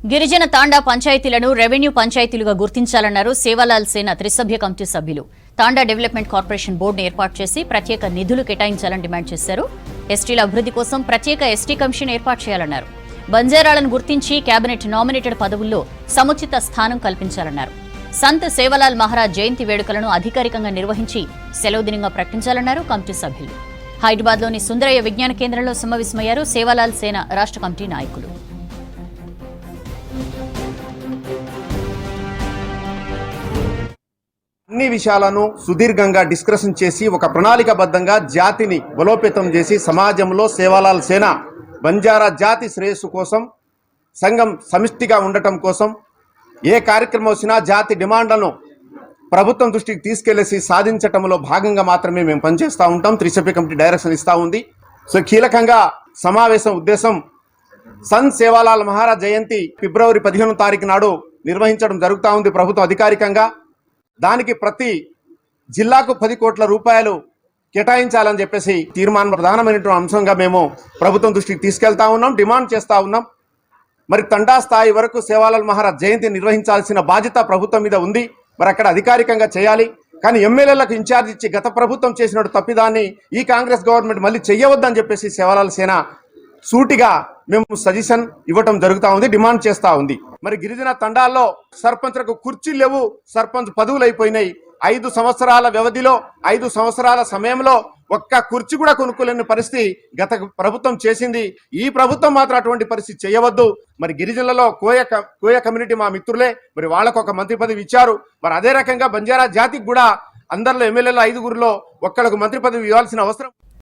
గిరిజన తాండా పంచాయతీలను రెవెన్యూ పంచాయతీలుగా గుర్తించాలన్నారు సేవాలాల్ సేన త్రిసభ్య కమిటీ సభ్యులు. తాండా డెవలప్మెంట్ కార్పొరేషన్ బోర్డును ఏర్పాటు చేసి ప్రత్యేక నిధులు కేటాయించాలని డిమాండ్ చేశారు. ఎస్టీల అభివృద్ధి కోసం ప్రత్యేక ఎస్టీ కమిషన్ ఏర్పాటు చేయాలన్నారు. బంజారాలను గుర్తించి కేబినెట్ నామినేటెడ్ పదవుల్లో సముచిత స్థానం కల్పించాలన్నారు. సంత్ సేవాలాల్ మహారాజ్ జయంతి వేడుకలను అధికారికంగా నిర్వహించి సెలవు దినంగా ప్రకటించాలన్నారు కమిటీ సభ్యులు. హైదరాబాద్లోని సుందరయ్య విజ్ఞాన కేంద్రంలో సమావేశమయ్యారు సేవాలాల్ సేన రాష్ట్ర కమిటీ నాయకులు. అన్ని విషయాలను సుదీర్ఘంగా డిస్కషన్ చేసి ఒక ప్రణాళికబద్ధంగా జాతిని బలోపేతం చేసి సమాజంలో సేవాలాల్ సేన బంజారా జాతి శ్రేయస్సు కోసం సంఘం సమిష్టిగా ఉండటం కోసం ఏ కార్యక్రమం వచ్చినా జాతి డిమాండ్లను ప్రభుత్వం దృష్టికి తీసుకెళ్లేసి సాధించటంలో భాగంగా మాత్రమే మేము పనిచేస్తూ ఉంటాం. త్రిసభ్య కమిటీ డైరెక్షన్ ఇస్తూ ఉంది. సో కీలకంగా సమావేశం ఉద్దేశం సంత్ సేవాలాల్ మహారాజ్ జయంతి ఫిబ్రవరి 15వ తారీఖు నాడు నిర్వహించడం జరుగుతూ ఉంది ప్రభుత్వం అధికారికంగా. దానికి ప్రతి జిల్లాకు 10 కోట్ల రూపాయలు కేటాయించాలని చెప్పేసి తీర్మానం ప్రధానమైనటువంటి అంశంగా మేము ప్రభుత్వం దృష్టికి తీసుకెళ్తా ఉన్నాం, డిమాండ్ చేస్తూ ఉన్నాం. మరి తండా స్థాయి వరకు సేవాలాల్ మహారాజ్ జయంతి నిర్వహించాల్సిన బాధ్యత ప్రభుత్వం మీద ఉంది. మరి అక్కడ అధికారికంగా చేయాలి. కానీ ఎమ్మెల్యేలకు ఇన్ఛార్జ్ ఇచ్చి గత ప్రభుత్వం చేసినట్టు తప్పిదాన్ని ఈ కాంగ్రెస్ గవర్నమెంట్ మళ్ళీ చెయ్యవద్దని చెప్పేసి సేవాలాల్ సేన సూటిగా మేము సజెషన్ ఇవ్వటం జరుగుతూ ఉంది, డిమాండ్ చేస్తూ ఉంది. మరి గిరిజన తండాల్లో సర్పంచ్లకు కుర్చీలు లేవు, సర్పంచ్ పదవులు అయిపోయినాయి. 5 సంవత్సరాల వ్యవధిలో 5 సంవత్సరాల సమయంలో ఒక్క కుర్చీ కూడా కొనుక్కోలేని పరిస్థితి గత ప్రభుత్వం చేసింది. ఈ ప్రభుత్వం మాత్రం అటువంటి పరిస్థితి చేయవద్దు. మరి గిరిజనులలో కోయ కమ్యూనిటీ మా మిత్రులే, మరి వాళ్ళకు ఒక మంత్రి పదవి ఇచ్చారు. మరి అదే రకంగా బంజారా జాతికి కూడా అందరిలో ఎమ్మెల్యేల 5గురిలో ఒక్కళ్ళకు మంత్రి పదవి ఇవ్వాల్సిన అవసరం